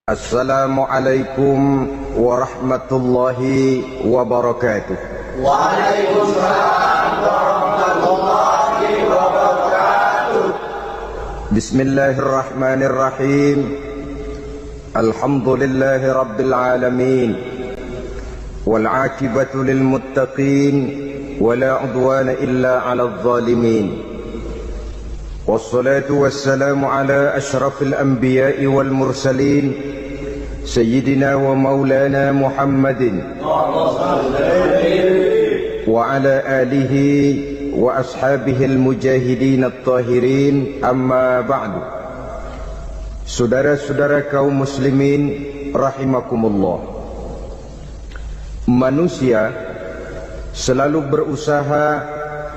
Assalamualaikum warahmatullahi wabarakatuh. Waalaikumsalam warahmatullahi wabarakatuh. Bismillahirrahmanirrahim. Alhamdulillahi rabbil alamin. Wal 'aqibatu lil muttaqin wala 'udwana illa 'alal zalimin. Wassalatu wassalamu ala asyrafil anbiya'i wal mursalin Sayyidina wa maulana Muhammadin wa ala alihi wa ashabihil mujahidin at-tahirin, amma ba'du. Saudara-saudara kaum muslimin rahimakumullah, manusia selalu berusaha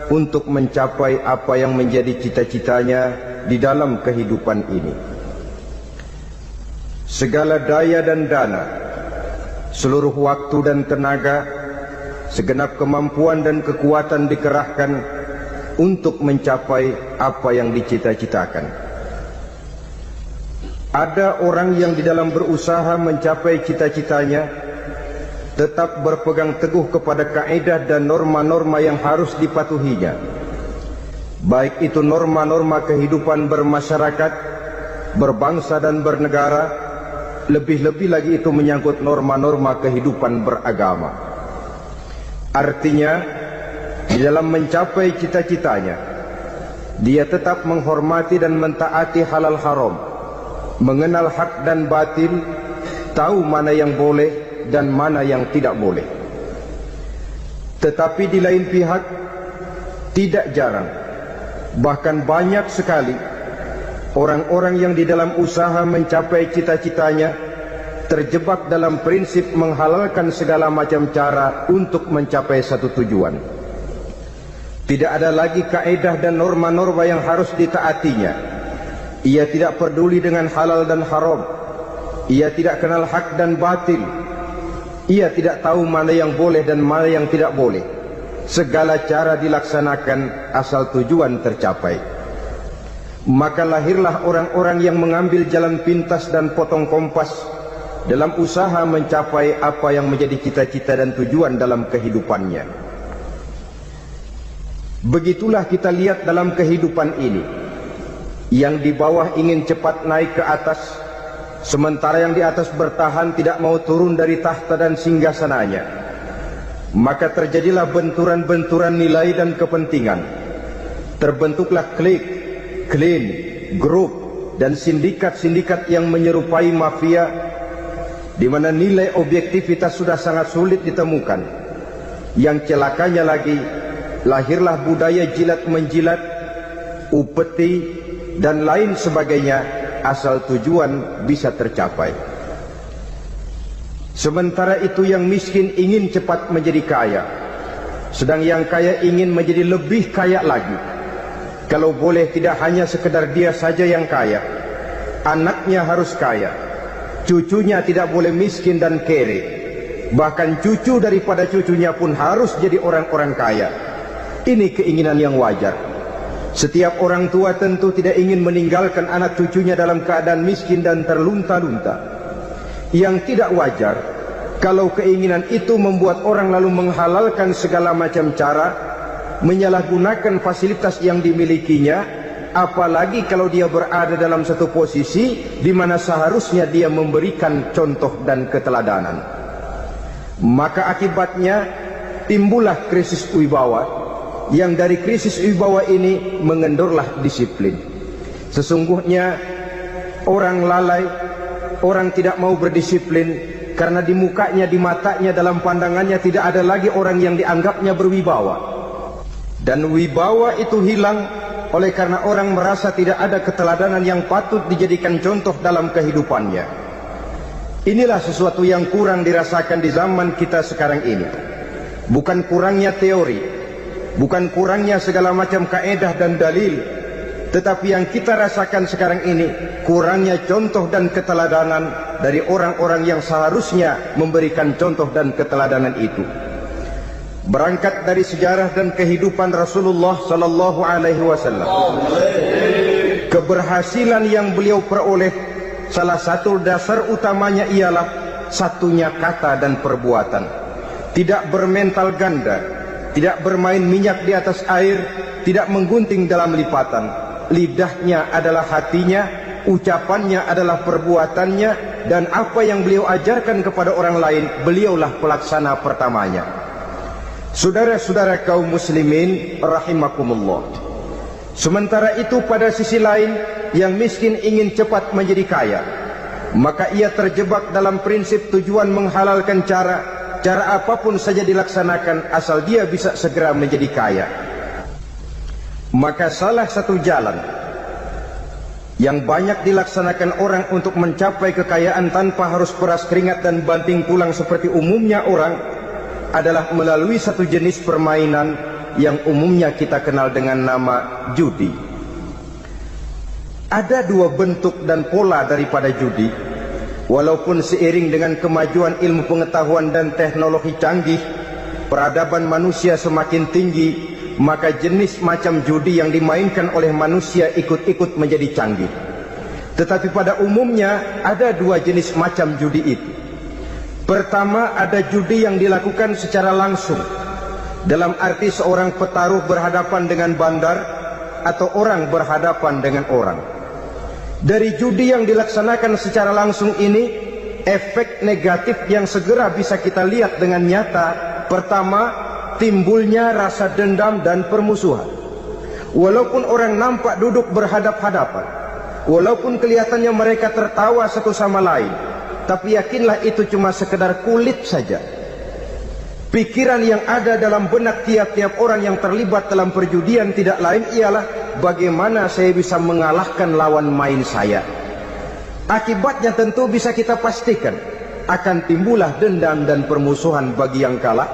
untuk mencapai apa yang menjadi cita-citanya di dalam kehidupan ini. Segala daya dan dana, seluruh waktu dan tenaga, segenap kemampuan dan kekuatan dikerahkan untuk mencapai apa yang dicita-citakan. Ada orang yang di dalam berusaha mencapai cita-citanya tetap berpegang teguh kepada kaidah dan norma-norma yang harus dipatuhinya, baik itu norma-norma kehidupan bermasyarakat, berbangsa dan bernegara. Lebih-lebih lagi itu menyangkut norma-norma kehidupan beragama. Artinya, di dalam mencapai cita-citanya, dia tetap menghormati dan mentaati halal haram, mengenal hak dan batil, tahu mana yang boleh dan mana yang tidak boleh. Tetapi di lain pihak, tidak jarang, bahkan banyak sekali orang-orang yang di dalam usaha mencapai cita-citanya terjebak dalam prinsip menghalalkan segala macam cara untuk mencapai satu tujuan. Tidak ada lagi kaedah dan norma-norma yang harus ditaatinya. Ia tidak peduli dengan halal dan haram. Ia tidak kenal hak dan batil. Ia tidak tahu mana yang boleh dan mana yang tidak boleh. Segala cara dilaksanakan asal tujuan tercapai. Maka lahirlah orang-orang yang mengambil jalan pintas dan potong kompas dalam usaha mencapai apa yang menjadi cita-cita dan tujuan dalam kehidupannya. Begitulah kita lihat dalam kehidupan ini. Yang di bawah ingin cepat naik ke atas, sementara yang di atas bertahan tidak mau turun dari tahta dan singgasananya. Maka terjadilah benturan-benturan nilai dan kepentingan. Terbentuklah klik, klan, grup dan sindikat-sindikat yang menyerupai mafia, di mana nilai objektivitas sudah sangat sulit ditemukan. Yang celakanya lagi, lahirlah budaya jilat-menjilat, upeti dan lain sebagainya asal tujuan bisa tercapai. Sementara itu yang miskin ingin cepat menjadi kaya, sedang yang kaya ingin menjadi lebih kaya lagi. Kalau boleh tidak hanya sekedar dia saja yang kaya, anaknya harus kaya, cucunya tidak boleh miskin dan kere, bahkan cucu daripada cucunya pun harus jadi orang-orang kaya. Ini keinginan yang wajar. Setiap orang tua tentu tidak ingin meninggalkan anak cucunya dalam keadaan miskin dan terlunta-lunta. Yang tidak wajar kalau keinginan itu membuat orang lalu menghalalkan segala macam cara, menyalahgunakan fasilitas yang dimilikinya, apalagi kalau dia berada dalam satu posisi di mana seharusnya dia memberikan contoh dan keteladanan. Maka akibatnya timbullah krisis wibawa, yang dari krisis wibawa ini mengendorlah disiplin. Sesungguhnya orang lalai, orang tidak mau berdisiplin karena di mukanya, di matanya, dalam pandangannya tidak ada lagi orang yang dianggapnya berwibawa. Dan wibawa itu hilang oleh karena orang merasa tidak ada keteladanan yang patut dijadikan contoh dalam kehidupannya. Inilah sesuatu yang kurang dirasakan di zaman kita sekarang ini. Bukan kurangnya teori, bukan kurangnya segala macam kaedah dan dalil, tetapi yang kita rasakan sekarang ini kurangnya contoh dan keteladanan dari orang-orang yang seharusnya memberikan contoh dan keteladanan itu. Berangkat dari sejarah dan kehidupan Rasulullah sallallahu alaihi wasallam, keberhasilan yang beliau peroleh salah satu dasar utamanya ialah satunya kata dan perbuatan. Tidak bermental ganda, tidak bermain minyak di atas air, tidak menggunting dalam lipatan. Lidahnya adalah hatinya, ucapannya adalah perbuatannya, dan apa yang beliau ajarkan kepada orang lain, beliaulah pelaksana pertamanya. Saudara-saudara kaum muslimin rahimakumullah. Sementara itu pada sisi lain, yang miskin ingin cepat menjadi kaya, maka ia terjebak dalam prinsip tujuan menghalalkan cara apapun saja dilaksanakan asal dia bisa segera menjadi kaya. Maka salah satu jalan yang banyak dilaksanakan orang untuk mencapai kekayaan tanpa harus peras keringat dan banting tulang seperti umumnya orang adalah melalui satu jenis permainan yang umumnya kita kenal dengan nama judi. Ada dua bentuk dan pola daripada judi. Walaupun seiring dengan kemajuan ilmu pengetahuan dan teknologi canggih, peradaban manusia semakin tinggi, maka jenis macam judi yang dimainkan oleh manusia ikut-ikut menjadi canggih. Tetapi pada umumnya ada dua jenis macam judi itu. Pertama, ada judi yang dilakukan secara langsung, dalam arti seorang petaruh berhadapan dengan bandar atau orang berhadapan dengan orang. Dari judi yang dilaksanakan secara langsung ini, efek negatif yang segera bisa kita lihat dengan nyata. Pertama, timbulnya rasa dendam dan permusuhan. Walaupun orang nampak duduk berhadap-hadapan, walaupun kelihatannya mereka tertawa satu sama lain, tapi yakinlah itu cuma sekedar kulit saja. Pikiran yang ada dalam benak tiap-tiap orang yang terlibat dalam perjudian tidak lain ialah bagaimana saya bisa mengalahkan lawan main saya. Akibatnya tentu bisa kita pastikan akan timbullah dendam dan permusuhan bagi yang kalah,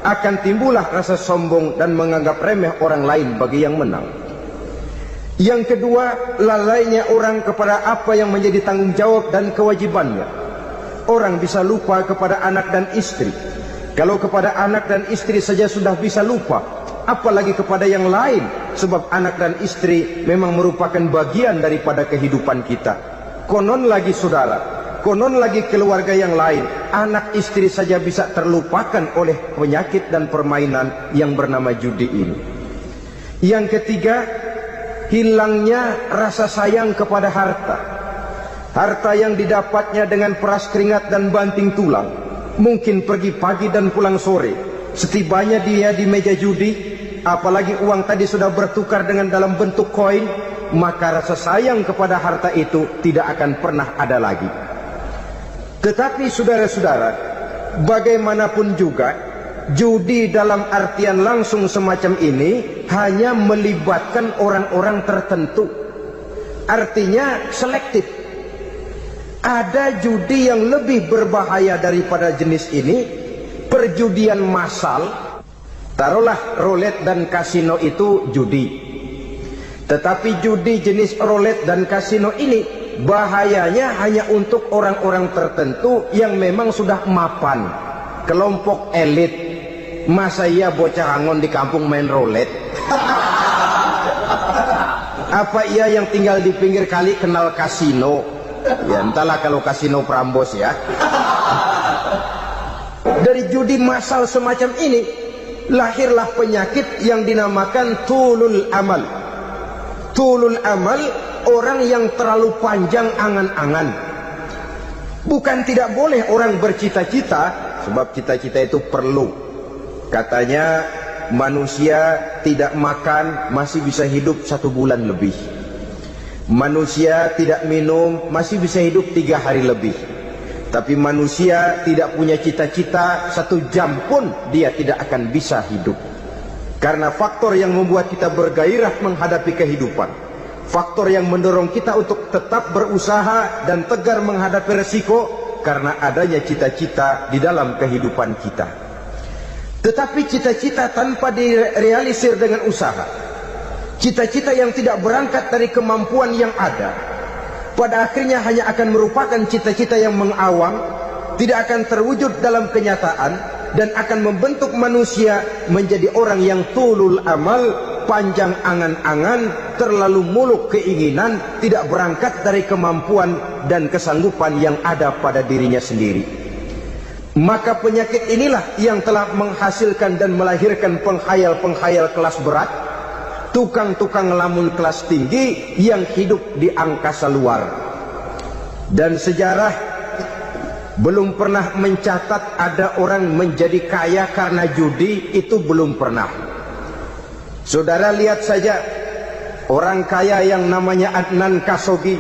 akan timbullah rasa sombong dan menganggap remeh orang lain bagi yang menang. Yang kedua, lalainya orang kepada apa yang menjadi tanggung jawab dan kewajibannya. Orang bisa lupa kepada anak dan istri. Kalau kepada anak dan istri saja sudah bisa lupa, apalagi kepada yang lain, sebab anak dan istri memang merupakan bagian daripada kehidupan kita. Konon lagi saudara, konon lagi keluarga yang lain, anak istri saja bisa terlupakan oleh penyakit dan permainan yang bernama judi ini. Yang ketiga, hilangnya rasa sayang kepada harta. Harta yang didapatnya dengan peras keringat dan banting tulang. Mungkin pergi pagi dan pulang sore. Setibanya dia di meja judi, apalagi uang tadi sudah bertukar dengan dalam bentuk koin, maka rasa sayang kepada harta itu tidak akan pernah ada lagi. Tetapi saudara-saudara, bagaimanapun juga, judi dalam artian langsung semacam ini hanya melibatkan orang-orang tertentu. Artinya selektif. Ada judi yang lebih berbahaya daripada jenis ini, perjudian massal. Taruhlah roulette dan kasino itu judi. Tetapi judi jenis roulette dan kasino ini bahayanya hanya untuk orang-orang tertentu yang memang sudah mapan, kelompok elit. Masa iya bocah angon di kampung main roulette? Apa ia yang tinggal di pinggir kali kenal kasino? Ya entahlah kalau kasino Prambos ya. Dari judi massal semacam ini lahirlah penyakit yang dinamakan tulul amal. Tulul amal, orang yang terlalu panjang angan-angan. Bukan tidak boleh orang bercita-cita, sebab cita-cita itu perlu. Katanya manusia tidak makan masih bisa hidup 1 bulan lebih. Manusia tidak minum masih bisa hidup 3 hari lebih. Tapi manusia tidak punya cita-cita 1 jam pun dia tidak akan bisa hidup. Karena faktor yang membuat kita bergairah menghadapi kehidupan, faktor yang mendorong kita untuk tetap berusaha dan tegar menghadapi resiko, karena adanya cita-cita di dalam kehidupan kita. Tetapi cita-cita tanpa direalisir dengan usaha, cita-cita yang tidak berangkat dari kemampuan yang ada, pada akhirnya hanya akan merupakan cita-cita yang mengawang, tidak akan terwujud dalam kenyataan, dan akan membentuk manusia menjadi orang yang tulul amal, panjang angan-angan, terlalu muluk keinginan, tidak berangkat dari kemampuan dan kesanggupan yang ada pada dirinya sendiri. Maka penyakit inilah yang telah menghasilkan dan melahirkan penghayal-penghayal kelas berat, tukang-tukang lamun kelas tinggi yang hidup di angkasa luar. Dan sejarah belum pernah mencatat ada orang menjadi kaya karena judi, itu belum pernah. Saudara lihat saja orang kaya yang namanya Adnan Khashoggi,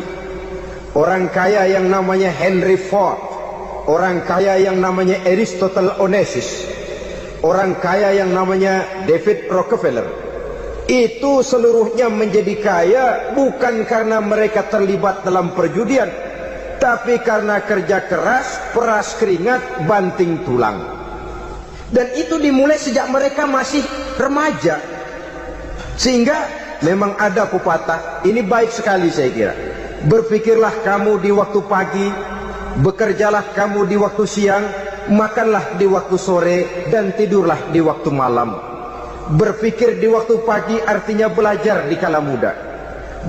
orang kaya yang namanya Henry Ford, orang kaya yang namanya Aristotle Onassis, orang kaya yang namanya David Rockefeller. Itu seluruhnya menjadi kaya bukan karena mereka terlibat dalam perjudian, tapi karena kerja keras, peras keringat, banting tulang. Dan itu dimulai sejak mereka masih remaja. Sehingga memang ada pepatah, ini baik sekali saya kira. Berpikirlah kamu di waktu pagi, bekerjalah kamu di waktu siang, makanlah di waktu sore, dan tidurlah di waktu malam. Berpikir di waktu pagi artinya belajar di kala muda.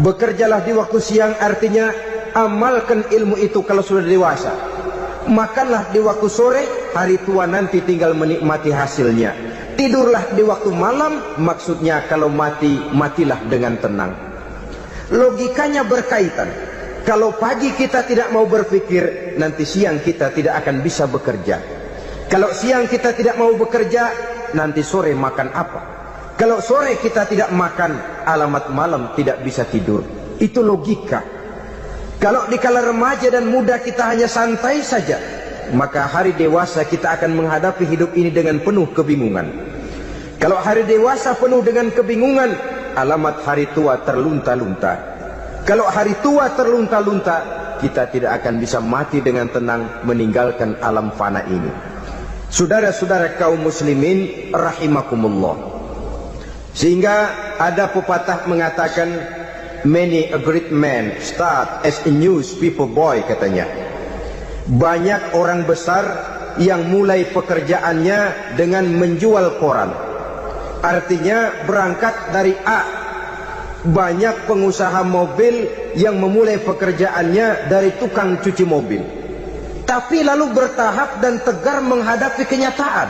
Bekerjalah di waktu siang artinya amalkan ilmu itu kalau sudah dewasa. Makanlah di waktu sore, hari tua nanti tinggal menikmati hasilnya. Tidurlah di waktu malam, maksudnya kalau mati, matilah dengan tenang. Logikanya berkaitan. Kalau pagi kita tidak mau berpikir, nanti siang kita tidak akan bisa bekerja. Kalau siang kita tidak mau bekerja, nanti sore makan apa? Kalau sore kita tidak makan, alamat malam tidak bisa tidur. Itu logika. Kalau di kala remaja dan muda kita hanya santai saja, maka hari dewasa kita akan menghadapi hidup ini dengan penuh kebingungan. Kalau hari dewasa penuh dengan kebingungan, alamat hari tua terlunta-lunta. Kalau hari tua terlunta-lunta, kita tidak akan bisa mati dengan tenang meninggalkan alam fana ini. Saudara-saudara kaum muslimin rahimakumullah. Sehingga ada pepatah mengatakan, many a great man start as a newspaper boy, katanya. Banyak orang besar yang mulai pekerjaannya dengan menjual koran. Artinya berangkat dari A. Banyak pengusaha mobil yang memulai pekerjaannya dari tukang cuci mobil, tapi lalu bertahap dan tegar menghadapi kenyataan,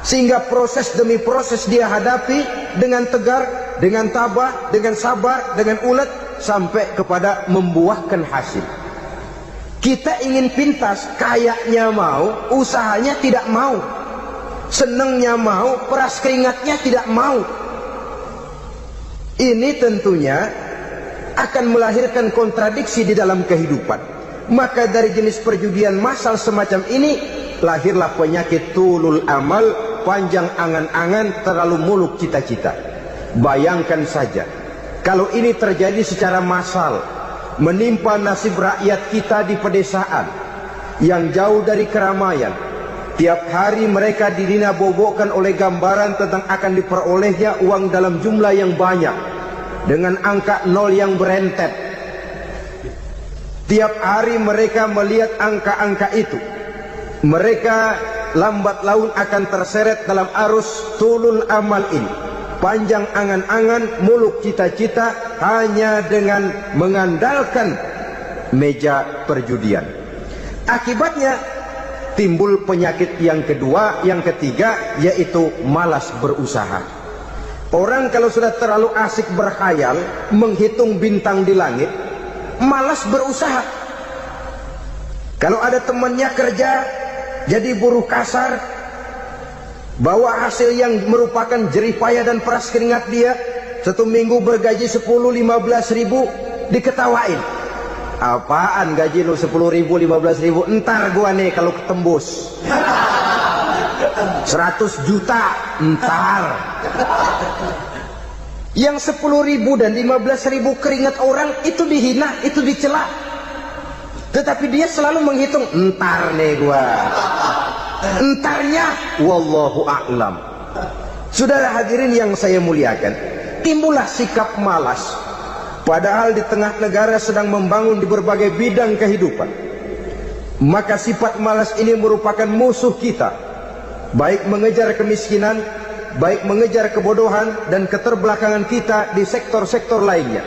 sehingga proses demi proses dia hadapi dengan tegar, dengan tabah, dengan sabar, dengan ulet, sampai kepada membuahkan hasil. Kita ingin pintas, kayaknya mau, usahanya tidak mau. Senangnya mau, peras keringatnya tidak mau. Ini tentunya akan melahirkan kontradiksi di dalam kehidupan. Maka dari jenis perjudian massal semacam ini, lahirlah penyakit tulul amal, panjang angan-angan, terlalu muluk cita-cita. Bayangkan saja, kalau ini terjadi secara massal, menimpa nasib rakyat kita di pedesaan yang jauh dari keramaian. Tiap hari mereka didina-bobokkan oleh gambaran tentang akan diperolehnya uang dalam jumlah yang banyak, dengan angka nol yang berentet. Tiap hari mereka melihat angka-angka itu. Mereka lambat laun akan terseret dalam arus tulul amal ini. Panjang angan-angan, muluk cita-cita, hanya dengan mengandalkan meja perjudian. Akibatnya timbul penyakit yang kedua, yang ketiga, yaitu malas berusaha. Orang kalau sudah terlalu asik berkhayal, menghitung bintang di langit, malas berusaha. Kalau ada temannya kerja jadi buruh kasar, bawa hasil yang merupakan jerih payah dan peras keringat dia, satu minggu bergaji 10-15 ribu, diketawain. Apaan gaji lu 10 ribu, 15 ribu? Entar gua nih kalau ketembus 100 juta, entar. Yang 10 ribu dan 15 ribu keringat orang itu dihina, itu dicela. Tetapi dia selalu menghitung, entar nih gua. Entarnya wallahu a'lam. Saudara hadirin yang saya muliakan, timbullah sikap malas. Padahal di tengah negara sedang membangun di berbagai bidang kehidupan. Maka sifat malas ini merupakan musuh kita, baik mengejar kemiskinan, baik mengejar kebodohan dan keterbelakangan kita di sektor-sektor lainnya.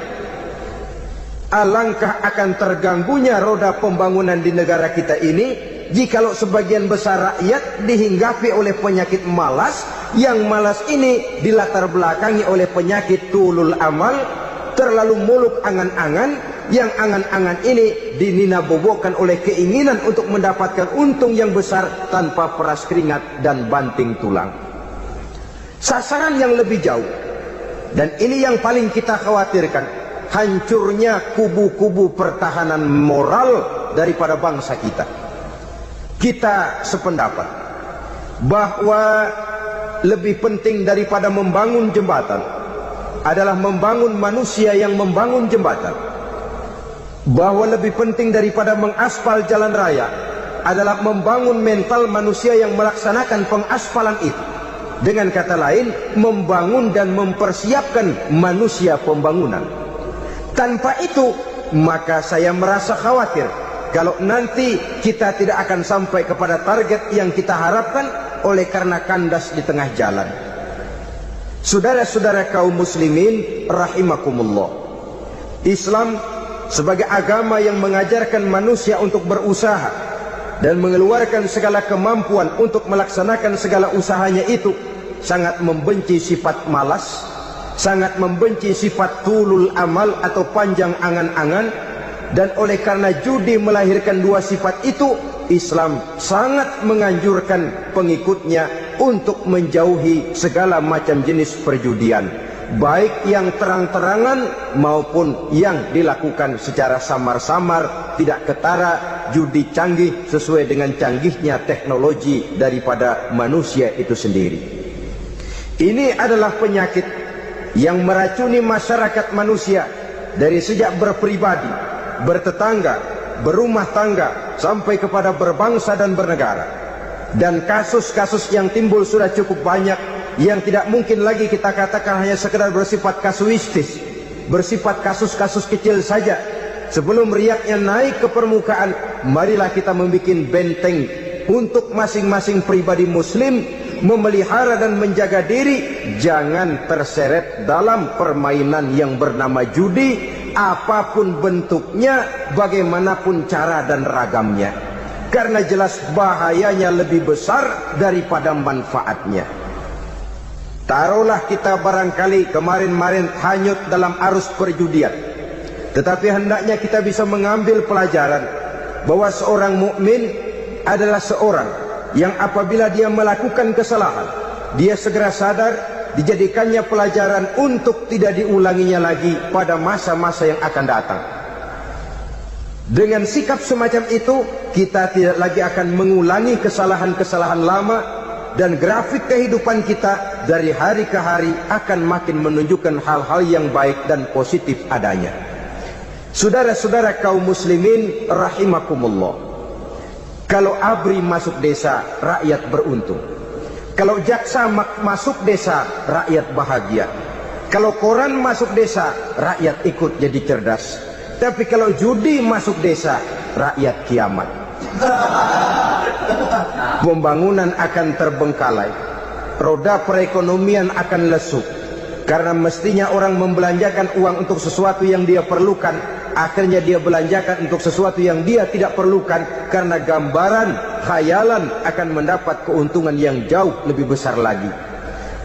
Alangkah akan terganggunya roda pembangunan di negara kita ini jikalau sebagian besar rakyat dihinggapi oleh penyakit malas, yang malas ini dilatar belakangi oleh penyakit tulul amal, terlalu muluk angan-angan, yang angan-angan ini dininabobokan oleh keinginan untuk mendapatkan untung yang besar tanpa peras keringat dan banting tulang. Sasaran yang lebih jauh, dan ini yang paling kita khawatirkan, hancurnya kubu-kubu pertahanan moral daripada bangsa kita. Kita sependapat bahwa lebih penting daripada membangun jembatan adalah membangun manusia yang membangun jembatan. Bahwa lebih penting daripada mengaspal jalan raya adalah membangun mental manusia yang melaksanakan pengaspalan itu. Dengan kata lain, membangun dan mempersiapkan manusia pembangunan. Tanpa itu, maka saya merasa khawatir kalau nanti kita tidak akan sampai kepada target yang kita harapkan oleh karena kandas di tengah jalan. Saudara-saudara kaum muslimin rahimakumullah, Islam sebagai agama yang mengajarkan manusia untuk berusaha dan mengeluarkan segala kemampuan untuk melaksanakan segala usahanya itu, sangat membenci sifat malas, sangat membenci sifat tulul amal atau panjang angan-angan. Dan oleh karena judi melahirkan dua sifat itu, Islam sangat menganjurkan pengikutnya untuk menjauhi segala macam jenis perjudian, baik yang terang-terangan maupun yang dilakukan secara samar-samar, tidak ketara, judi canggih sesuai dengan canggihnya teknologi daripada manusia itu sendiri. Ini adalah penyakit yang meracuni masyarakat manusia dari sejak berpribadi, bertetangga, berumah tangga, sampai kepada berbangsa dan bernegara. Dan kasus-kasus yang timbul sudah cukup banyak, yang tidak mungkin lagi kita katakan hanya sekedar bersifat kasuistis, bersifat kasus-kasus kecil saja. Sebelum riaknya naik ke permukaan, marilah kita membuat benteng untuk masing-masing pribadi muslim memelihara dan menjaga diri jangan terseret dalam permainan yang bernama judi, apapun bentuknya, bagaimanapun cara dan ragamnya, karena jelas bahayanya lebih besar daripada manfaatnya. Taruhlah kita barangkali kemarin-marin hanyut dalam arus perjudian, tetapi hendaknya kita bisa mengambil pelajaran bahwa seorang mukmin adalah seorang yang apabila dia melakukan kesalahan, dia segera sadar, dijadikannya pelajaran untuk tidak diulanginya lagi pada masa-masa yang akan datang. Dengan sikap semacam itu, kita tidak lagi akan mengulangi kesalahan-kesalahan lama, dan grafik kehidupan kita dari hari ke hari akan makin menunjukkan hal-hal yang baik dan positif adanya. Saudara-saudara kaum muslimin rahimakumullah, kalau ABRI masuk desa, rakyat beruntung. Kalau jaksa masuk desa, rakyat bahagia. Kalau koran masuk desa, rakyat ikut jadi cerdas. Tapi kalau judi masuk desa, rakyat kiamat. Pembangunan akan terbengkalai, roda perekonomian akan lesu. Karena mestinya orang membelanjakan uang untuk sesuatu yang dia perlukan, akhirnya dia belanjakan untuk sesuatu yang dia tidak perlukan, karena gambaran, khayalan akan mendapat keuntungan yang jauh lebih besar lagi.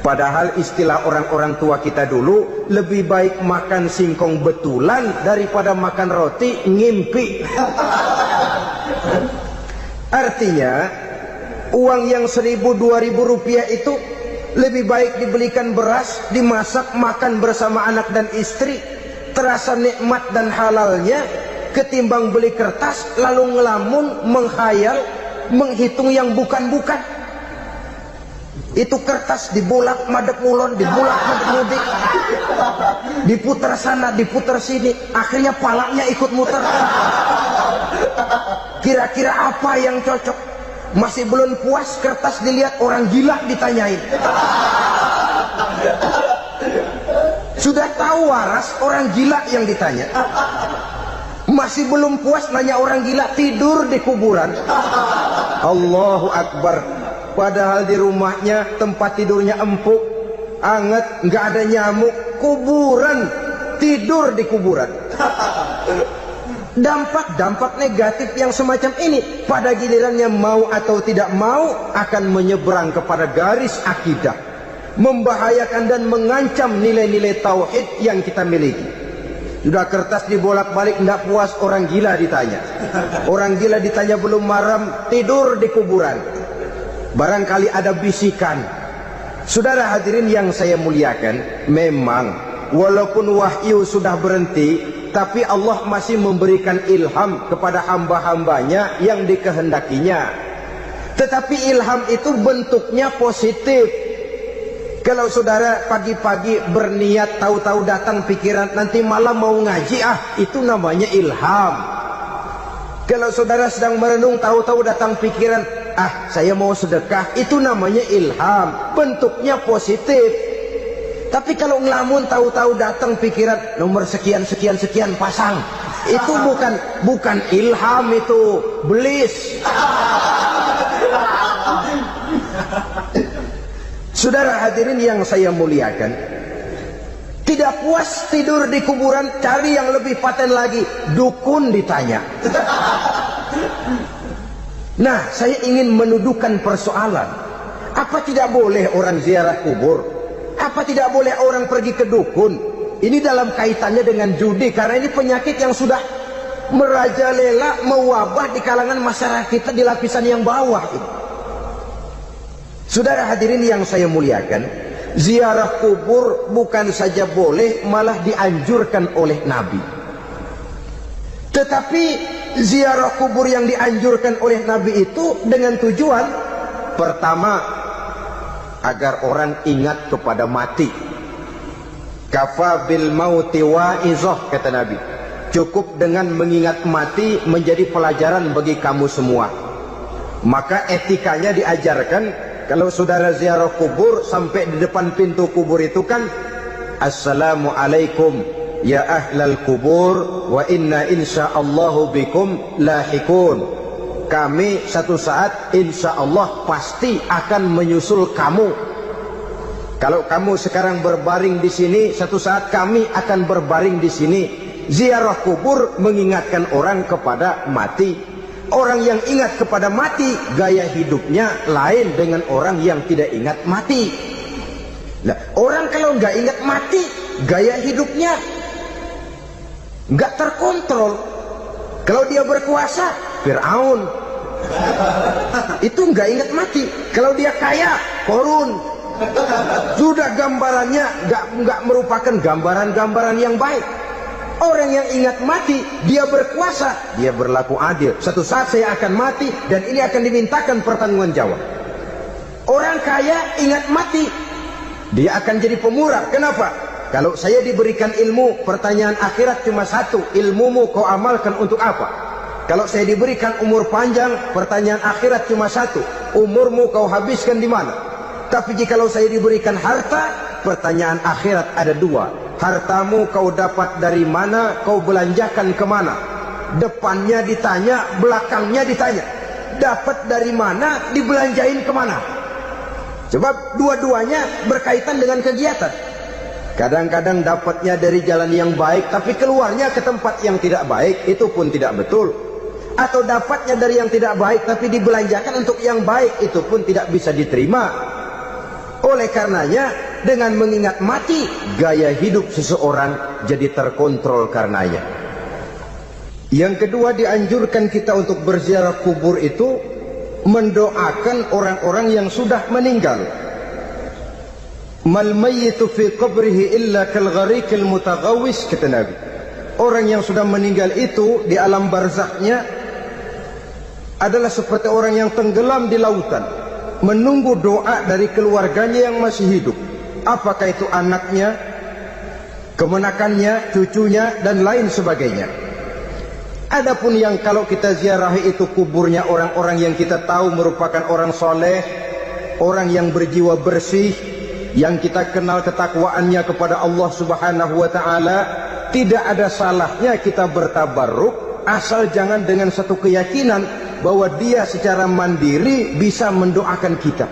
Padahal istilah orang-orang tua kita dulu, lebih baik makan singkong betulan daripada makan roti ngimpi. Artinya uang yang 1.000-2.000 rupiah itu lebih baik dibelikan beras, dimasak, makan bersama anak dan istri, terasa nikmat dan halalnya, ketimbang beli kertas lalu ngelamun, menghayal, menghitung yang bukan-bukan. Itu kertas dibolak madep ulon, dibolak madep mudik, diputar sana, diputar sini, akhirnya palanya ikut muter. Kira-kira apa yang cocok? Masih belum puas, kertas dilihat, orang gila ditanyain. Sudah tahu waras, orang gila yang ditanya. Masih belum puas, nanya orang gila, tidur di kuburan. Allahu Akbar. Padahal di rumahnya tempat tidurnya empuk, anget, nggak ada nyamuk, kuburan, tidur di kuburan. Dampak-dampak negatif yang semacam ini pada gilirannya mau atau tidak mau akan menyeberang kepada garis akidah, membahayakan dan mengancam nilai-nilai tauhid yang kita miliki. Sudah kertas dibolak-balik, tidak puas, orang gila ditanya. Orang gila ditanya belum maram, tidur di kuburan. Barangkali ada bisikan. Saudara hadirin yang saya muliakan, memang walaupun wahyu sudah berhenti, tapi Allah masih memberikan ilham kepada hamba-hambanya yang dikehendakinya. Tetapi ilham itu bentuknya positif. Kalau saudara pagi-pagi berniat, tahu-tahu datang pikiran nanti malam mau ngaji, itu namanya ilham. Kalau saudara sedang merenung, tahu-tahu datang pikiran, saya mau sedekah, itu namanya ilham, bentuknya positif. Tapi kalau ngelamun, tahu-tahu datang pikiran nomor sekian sekian sekian pasang, itu bukan ilham, itu belis. Saudara hadirin yang saya muliakan, tidak puas tidur di kuburan, cari yang lebih paten lagi, dukun ditanya. Nah, saya ingin menuduhkan persoalan. Apa tidak boleh orang ziarah kubur? Apa tidak boleh orang pergi ke dukun? Ini dalam kaitannya dengan judi, karena ini penyakit yang sudah merajalela, mewabah di kalangan masyarakat kita di lapisan yang bawah ini. Saudara hadirin yang saya muliakan, ziarah kubur bukan saja boleh, malah dianjurkan oleh Nabi. Tetapi ziarah kubur yang dianjurkan oleh Nabi itu dengan tujuan pertama, agar orang ingat kepada mati. Kafa bil mauti wa'izah, kata Nabi. Cukup dengan mengingat mati menjadi pelajaran bagi kamu semua. Maka etikanya diajarkan. Kalau saudara ziarah kubur, sampai di depan pintu kubur itu kan, Assalamualaikum ya ahlal kubur, wa inna insyaallahu bikum lahikun. Kami satu saat insya Allah pasti akan menyusul kamu. Kalau kamu sekarang berbaring di sini, satu saat kami akan berbaring di sini. Ziarah kubur mengingatkan orang kepada mati. Orang yang ingat kepada mati, gaya hidupnya lain dengan orang yang tidak ingat mati. Nah, orang kalau nggak ingat mati, gaya hidupnya nggak terkontrol. Kalau dia berkuasa, Fir'aun. Itu nggak ingat mati. Kalau dia kaya, Korun. Sudah gambarannya nggak merupakan gambaran-gambaran yang baik. Orang yang ingat mati, dia berkuasa, dia berlaku adil. Satu saat saya akan mati dan ini akan dimintakan pertanggungan jawab. Orang kaya ingat mati, dia akan jadi pemurah. Kenapa? Kalau saya diberikan ilmu, pertanyaan akhirat cuma satu, ilmumu kau amalkan untuk apa? Kalau saya diberikan umur panjang, pertanyaan akhirat cuma satu, umurmu kau habiskan di mana? Tapi jikalau saya diberikan harta, pertanyaan akhirat ada dua. Hartamu kau dapat dari mana, kau belanjakan kemana? Depannya ditanya, belakangnya ditanya. Dapat dari mana, dibelanjain kemana? Sebab dua-duanya berkaitan dengan kegiatan. Kadang-kadang dapatnya dari jalan yang baik, tapi keluarnya ke tempat yang tidak baik, itu pun tidak betul. Atau dapatnya dari yang tidak baik, tapi dibelanjakan untuk yang baik, itu pun tidak bisa diterima. Oleh karenanya, dengan mengingat mati, gaya hidup seseorang jadi terkontrol karenanya. Yang kedua, dianjurkan kita untuk berziarah kubur itu mendoakan orang-orang yang sudah meninggal. Mal mayyitu fi qabrihi illa kal gharikil mutaghawwis, kata Nabi. Orang yang sudah meninggal itu di alam barzakhnya adalah seperti orang yang tenggelam di lautan, menunggu doa dari keluarganya yang masih hidup. Apakah itu anaknya, kemenakannya, cucunya, dan lain sebagainya. Adapun yang kalau kita ziarahi itu kuburnya orang-orang yang kita tahu merupakan orang soleh, orang yang berjiwa bersih, yang kita kenal ketakwaannya kepada Allah Subhanahu wa ta'ala, tidak ada salahnya kita bertabarruk, asal jangan dengan satu keyakinan bahwa dia secara mandiri bisa mendoakan kita.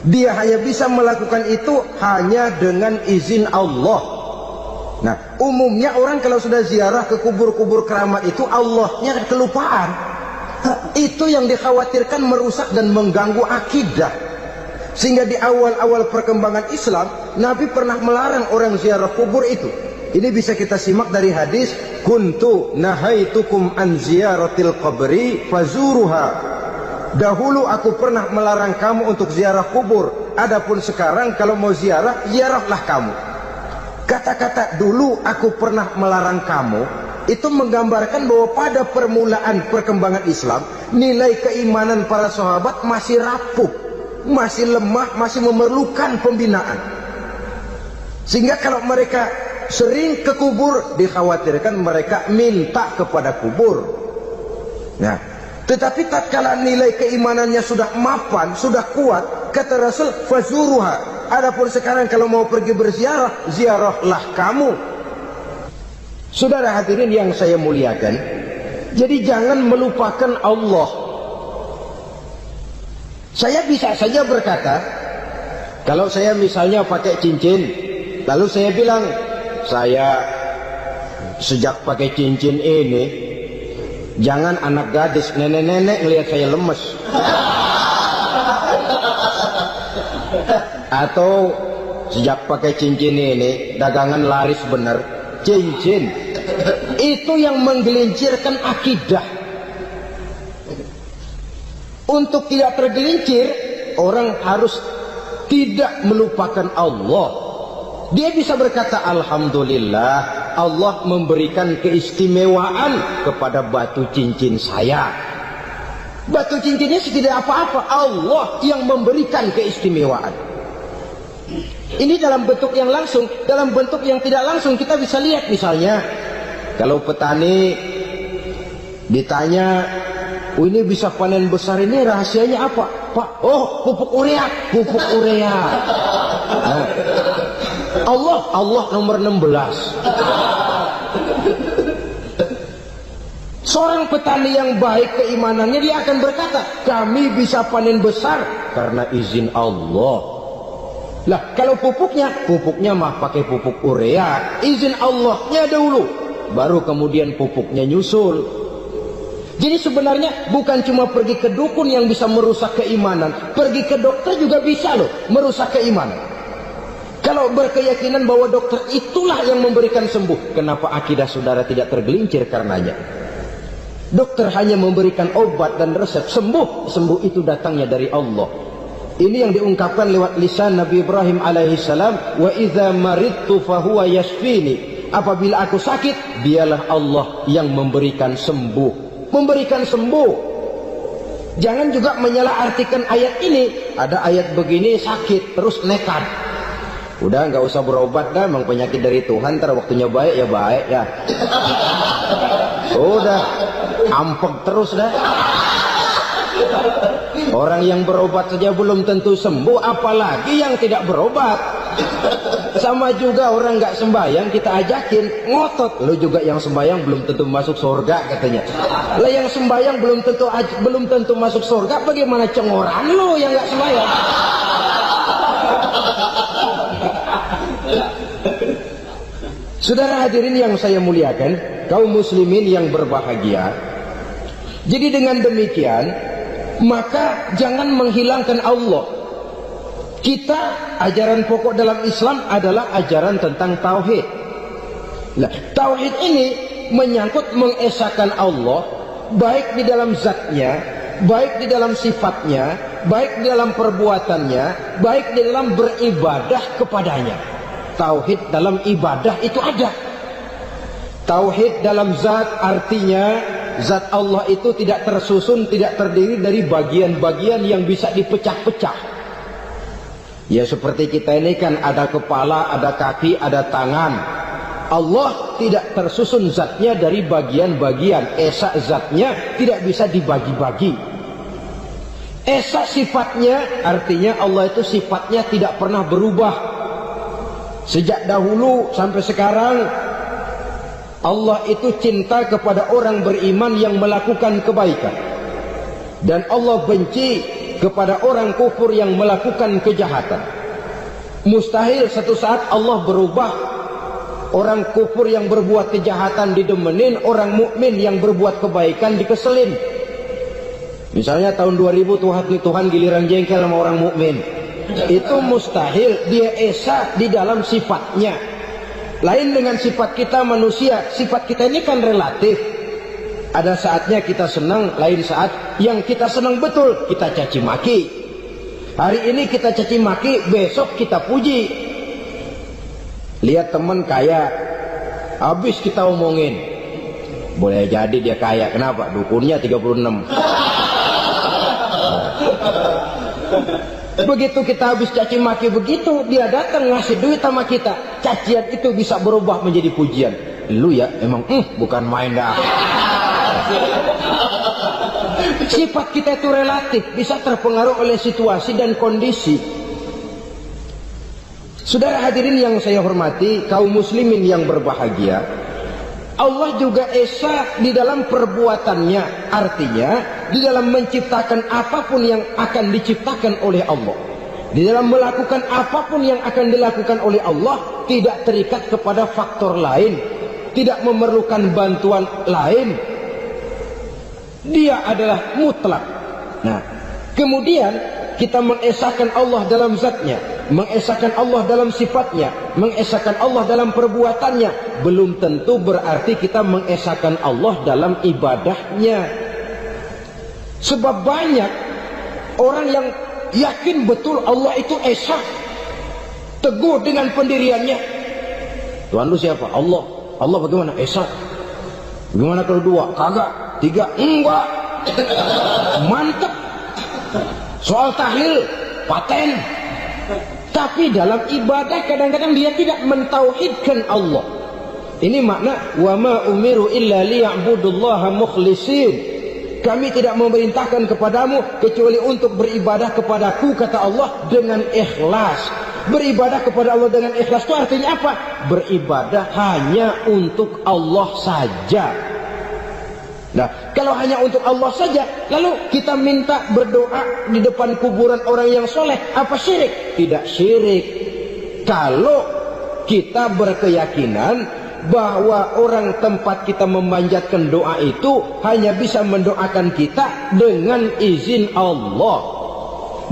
Dia hanya bisa melakukan itu hanya dengan izin Allah. Nah, umumnya orang kalau sudah ziarah ke kubur-kubur keramat itu Allahnya kelupaan. Itu yang dikhawatirkan merusak dan mengganggu akidah. Sehingga di awal-awal perkembangan Islam, Nabi pernah melarang orang ziarah kubur itu. Ini bisa kita simak dari hadis, kuntu nahaitukum an ziyaratil qabri fazuruha. Dahulu aku pernah melarang kamu untuk ziarah kubur. Adapun sekarang kalau mau ziarah, ziarahlah kamu. Kata-kata dulu aku pernah melarang kamu itu menggambarkan bahwa pada permulaan perkembangan Islam, nilai keimanan para sahabat masih rapuh, masih lemah, masih memerlukan pembinaan. Sehingga kalau mereka sering ke kubur, dikhawatirkan mereka minta kepada kubur. Nah, tetapi tatkala nilai keimanannya sudah mapan, sudah kuat, kata Rasul, fazuruha. Adapun sekarang kalau mau pergi berziarah, ziarahlah kamu. Saudara hadirin yang saya muliakan, jadi jangan melupakan Allah. Saya bisa saja berkata, kalau saya misalnya pakai cincin, lalu saya bilang, saya sejak pakai cincin ini, jangan anak gadis, nenek-nenek lihat saya lemes. Atau sejak pakai cincin ini, dagangan laris bener. Cincin itu yang menggelincirkan akidah. Untuk tidak tergelincir, orang harus tidak melupakan Allah. Dia bisa berkata, alhamdulillah, Allah memberikan keistimewaan kepada batu cincin saya. Batu cincinnya tidak apa-apa, Allah yang memberikan keistimewaan. Ini dalam bentuk yang langsung. Dalam bentuk yang tidak langsung kita bisa lihat, misalnya kalau petani ditanya, oh ini bisa panen besar ini rahasianya apa Pak? Oh, pupuk urea. Pupuk urea. Nah, Allah nomor 16. Seorang petani yang baik keimanannya, dia akan berkata, kami bisa panen besar karena izin Allah. Lah, kalau pupuknya mah pakai pupuk urea, izin Allahnya dahulu, baru kemudian pupuknya nyusul. Jadi sebenarnya bukan cuma pergi ke dukun yang bisa merusak keimanan, pergi ke dokter juga bisa loh merusak keimanan. Kalau berkeyakinan bahwa dokter itulah yang memberikan sembuh, kenapa akidah saudara tidak tergelincir karenanya? Dokter hanya memberikan obat dan resep, sembuh itu datangnya dari Allah. Ini yang diungkapkan lewat lisan Nabi Ibrahim alaihissalam, wa idza maridtu fahuwa yashfini. Apabila aku sakit, dialah Allah yang memberikan sembuh. Memberikan sembuh. Jangan juga menyalahartikan ayat ini. Ada ayat begini sakit terus nekat. Udah nggak usah berobat dah, memang penyakit dari Tuhan, ntar waktunya baik ya baik ya. Udah ampek terus dah. Orang yang berobat saja belum tentu sembuh, apalagi yang tidak berobat. Sama juga orang nggak sembahyang kita ajakin ngotot, lu juga yang sembahyang belum tentu masuk surga katanya. Lah yang sembahyang belum tentu masuk surga, bagaimana cengoran lu yang nggak sembahyang? Saudara hadirin yang saya muliakan, kaum muslimin yang berbahagia. Jadi dengan demikian, maka jangan menghilangkan Allah. Kita, ajaran pokok dalam Islam adalah ajaran tentang tauhid. Nah, tauhid ini menyangkut mengesahkan Allah, baik di dalam zatnya, baik di dalam sifatnya, baik di dalam perbuatannya, baik di dalam beribadah kepadanya. Tauhid dalam ibadah itu ada. Tauhid dalam zat artinya zat Allah itu tidak tersusun, tidak terdiri dari bagian-bagian yang bisa dipecah-pecah. Ya seperti kita ini kan ada kepala, ada kaki, ada tangan. Allah tidak tersusun zatnya dari bagian-bagian. Esa zatnya tidak bisa dibagi-bagi. Esa sifatnya artinya Allah itu sifatnya tidak pernah berubah. Sejak dahulu sampai sekarang Allah itu cinta kepada orang beriman yang melakukan kebaikan. Dan Allah benci kepada orang kufur yang melakukan kejahatan. Mustahil satu saat Allah berubah orang kufur yang berbuat kejahatan didemenin, orang mukmin yang berbuat kebaikan dikeselin. Misalnya tahun 2000 Tuhan giliran jengkel sama orang mukmin. Itu mustahil, dia esa di dalam sifatnya. Lain dengan sifat kita manusia, sifat kita ini kan relatif. Ada saatnya kita senang, lain saat yang kita senang betul kita caci maki. Hari ini kita caci maki, besok kita puji. Lihat teman kaya, habis kita omongin. Boleh jadi dia kaya, kenapa? Dukunnya 36. Begitu kita habis caci maki begitu, dia datang ngasih duit sama kita. Cacian itu bisa berubah menjadi pujian. Lu ya emang bukan main dah. Sifat kita itu relatif, bisa terpengaruh oleh situasi dan kondisi. Saudara hadirin yang saya hormati, kaum muslimin yang berbahagia, Allah juga esa di dalam perbuatannya. Artinya di dalam menciptakan apapun yang akan diciptakan oleh Allah, di dalam melakukan apapun yang akan dilakukan oleh Allah, tidak terikat kepada faktor lain, tidak memerlukan bantuan lain. Dia adalah mutlak. Nah, kemudian kita mengesahkan Allah dalam zatnya, mengesahkan Allah dalam sifatnya, mengesahkan Allah dalam perbuatannya. Belum tentu berarti kita mengesahkan Allah dalam ibadahnya. Sebab banyak orang yang yakin betul Allah itu esa, teguh dengan pendiriannya. Tuhan lu siapa? Allah. Allah bagaimana? Esa. Bagaimana kalau dua? Kagak. Tiga? Enggak. Mantap. Soal tahlil paten. Tapi dalam ibadah kadang-kadang dia tidak mentauhidkan Allah. Ini makna wa ma umiru illa liya'budullaha mukhlisin. Kami tidak memerintahkan kepadamu kecuali untuk beribadah kepadaku, kata Allah, dengan ikhlas. Beribadah kepada Allah dengan ikhlas itu artinya apa? Beribadah hanya untuk Allah saja. Nah, kalau hanya untuk Allah saja, lalu kita minta berdoa di depan kuburan orang yang soleh, apa syirik? Tidak syirik. Kalau kita berkeyakinan bahwa orang tempat kita memanjatkan doa itu hanya bisa mendoakan kita dengan izin Allah.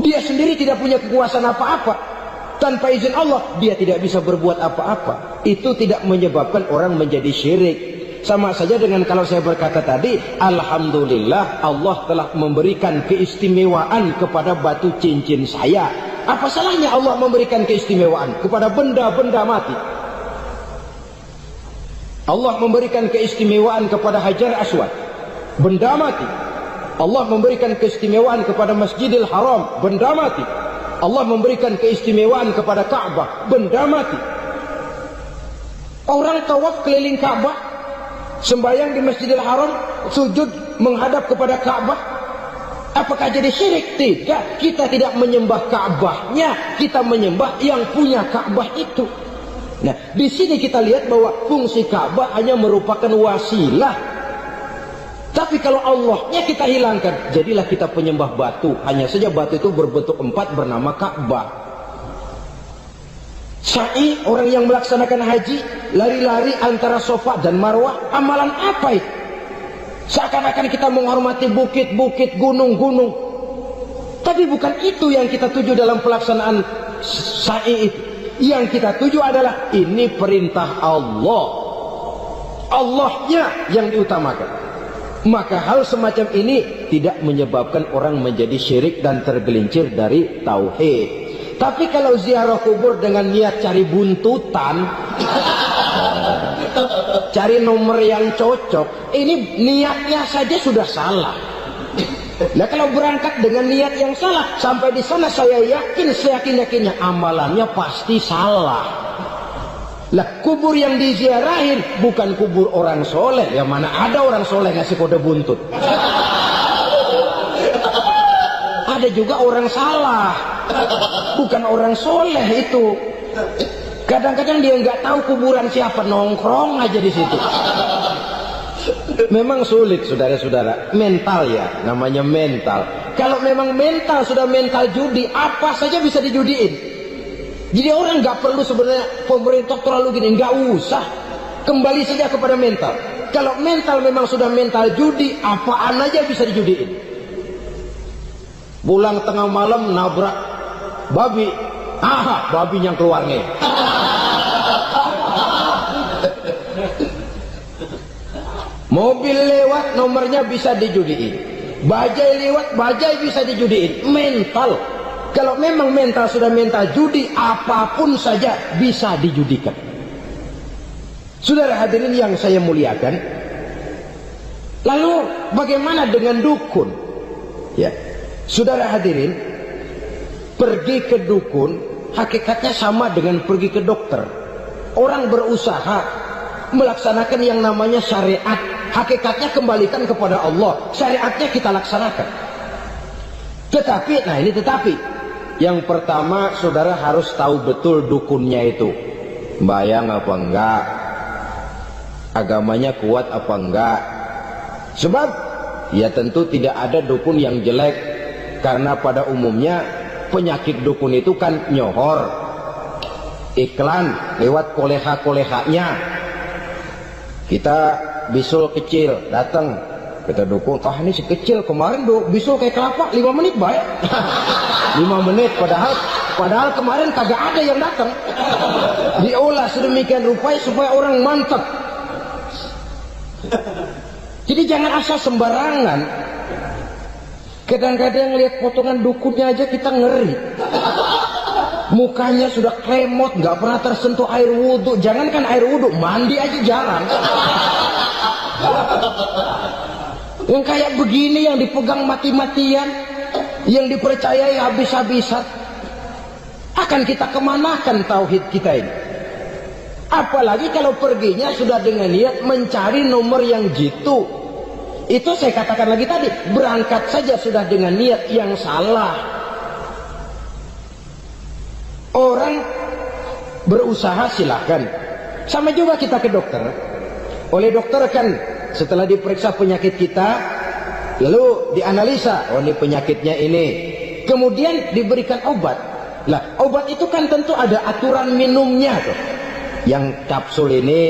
Dia sendiri tidak punya kekuasaan apa-apa. Tanpa izin Allah, dia tidak bisa berbuat apa-apa. Itu tidak menyebabkan orang menjadi syirik. Sama saja dengan kalau saya berkata tadi, alhamdulillah Allah telah memberikan keistimewaan kepada batu cincin saya. Apa salahnya Allah memberikan keistimewaan kepada benda-benda mati? Allah memberikan keistimewaan kepada Hajar Aswad, benda mati. Allah memberikan keistimewaan kepada Masjidil Haram, benda mati. Allah memberikan keistimewaan kepada Ka'bah, benda mati. Orang tawaf keliling Ka'bah, sembahyang di Masjidil Haram, sujud menghadap kepada Ka'bah, apakah jadi syirik? Tidak. Kita tidak menyembah Ka'bahnya, kita menyembah yang punya Ka'bah itu. Nah, di sini kita lihat bahwa fungsi Ka'bah hanya merupakan wasilah. Tapi kalau Allahnya kita hilangkan, jadilah kita penyembah batu. Hanya saja batu itu berbentuk 4 bernama Ka'bah. Sa'i, orang yang melaksanakan haji, lari-lari antara Safa dan Marwah, amalan apa itu? Seakan-akan kita menghormati bukit-bukit, gunung-gunung. Tapi bukan itu yang kita tuju dalam pelaksanaan sa'i itu. Yang kita tuju adalah ini perintah Allah. Allahnya yang diutamakan. Maka hal semacam ini tidak menyebabkan orang menjadi syirik dan tergelincir dari tauhid. Tapi kalau ziarah kubur dengan niat cari buntutan, cari nomor yang cocok, ini niatnya saja sudah salah. Nah, kalau berangkat dengan niat yang salah, sampai di sana saya yakin, seyakin-yakinnya amalannya pasti salah. Lah, kubur yang diziarahin bukan kubur orang soleh. Ya mana ada orang soleh ngasih kode buntut. Ada juga orang salah, bukan orang soleh itu. Kadang-kadang dia nggak tahu kuburan siapa, nongkrong aja di situ. Memang sulit, saudara-saudara. Mental ya, namanya mental. Kalau memang mental sudah mental judi, apa saja bisa dijudiin. Jadi orang nggak perlu sebenarnya pemerintah terlalu gini, nggak usah. Kembali saja kepada mental. Kalau mental memang sudah mental judi, apaan aja bisa dijudiin. Pulang tengah malam nabrak babi, babi yang keluar nih. Mobil lewat nomornya bisa dijudiin. Bajai lewat, bajai bisa dijudiin. Mental. Kalau memang mental sudah mental judi, apapun saja bisa dijudikan. Saudara hadirin yang saya muliakan, lalu bagaimana dengan dukun? Ya, saudara hadirin, pergi ke dukun hakikatnya sama dengan pergi ke dokter. Orang berusaha melaksanakan yang namanya syariat, hakikatnya kembalikan kepada Allah. Syariatnya kita laksanakan. Tetapi, nah ini tetapi, yang pertama saudara harus tahu betul dukunnya itu bayang apa enggak, agamanya kuat apa enggak. Sebab ya tentu tidak ada dukun yang jelek, karena pada umumnya penyakit dukun itu kan nyohor, iklan lewat koleha-kolehanya. Kita bisul kecil datang, kita dukung, ini si kecil kemarin bisul kayak kelapa 5 menit baik. 5 menit padahal kemarin kagak ada yang datang. Diolah sedemikian rupa supaya orang mantap. Jadi jangan asal sembarangan. Kadang-kadang lihat potongan dukunnya aja kita ngeri. Mukanya sudah kremot, nggak pernah tersentuh air wudhu. Jangankan air wudhu, mandi aja jarang. Yang kayak begini yang dipegang mati-matian, yang dipercayai habis-habisan, akan kita kemanakan tauhid kita ini? Apalagi kalau perginya sudah dengan niat mencari nomor yang jitu. Itu saya katakan lagi tadi, berangkat saja sudah dengan niat yang salah. Orang berusaha silahkan. Sama juga kita ke dokter. Oleh dokter kan setelah diperiksa penyakit kita, lalu dianalisa, oh ini penyakitnya ini. Kemudian diberikan obat. Lah obat itu kan tentu ada aturan minumnya tuh. Yang kapsul ini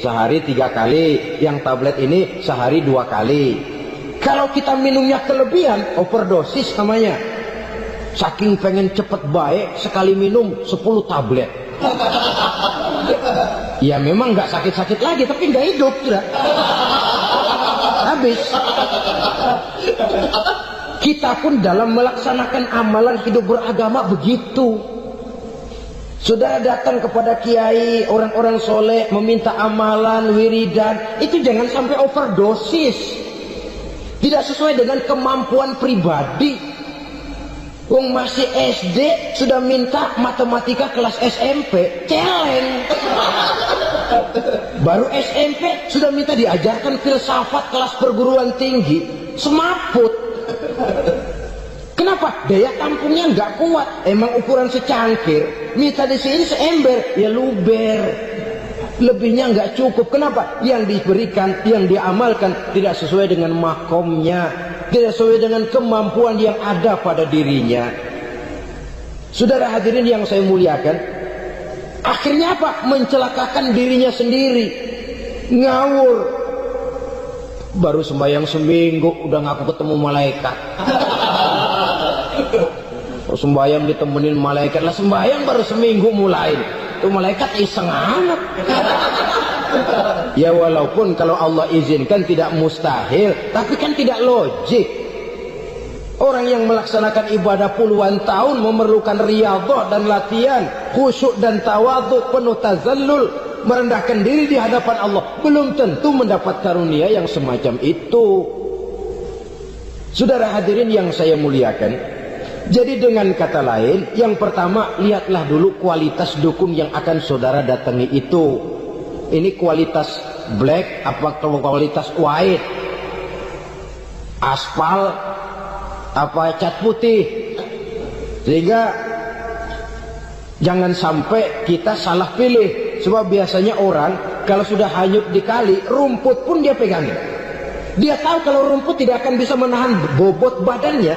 sehari 3 kali, yang tablet ini sehari 2 kali. Kalau kita minumnya kelebihan, overdosis namanya. Saking pengen cepet baik, sekali minum 10 tablet. Ya memang nggak sakit-sakit lagi, tapi nggak hidup sudah. Habis. Kita pun dalam melaksanakan amalan hidup beragama begitu. Saudara datang kepada kiai, orang-orang soleh, meminta amalan, wiridan, itu jangan sampai overdosis. Tidak sesuai dengan kemampuan pribadi. Wong masih SD sudah minta matematika kelas SMP, celeng. Baru SMP sudah minta diajarkan filsafat kelas perguruan tinggi, semaput. Kenapa? Daya tampungnya nggak kuat. Emang ukuran secangkir, minta di sini seember, ya luber. Lebihnya nggak cukup. Kenapa? Yang diberikan, yang diamalkan tidak sesuai dengan makomnya, tidak sesuai dengan kemampuan yang ada pada dirinya. Saudara hadirin yang saya muliakan, akhirnya apa? Mencelakakan dirinya sendiri, ngawur. Baru sembahyang seminggu udah ngaku ketemu malaikat. Sembahyang ditemenin malaikat, lah sembahyang baru seminggu mulai, itu malaikat iseng amat. Ya walaupun kalau Allah izinkan tidak mustahil, tapi kan tidak logik. Orang yang melaksanakan ibadah puluhan tahun memerlukan riyadhah dan latihan, khusyuk dan tawadhu, penuh tazallul, merendahkan diri di hadapan Allah, belum tentu mendapat karunia yang semacam itu. Saudara hadirin yang saya muliakan, jadi dengan kata lain, yang pertama lihatlah dulu kualitas dukun yang akan saudara datangi itu. Ini kualitas black apa kualitas white, aspal apa cat putih, sehingga jangan sampai kita salah pilih. Sebab biasanya orang kalau sudah hanyut di kali, rumput pun dia pegangin. Dia tahu kalau rumput tidak akan bisa menahan bobot badannya,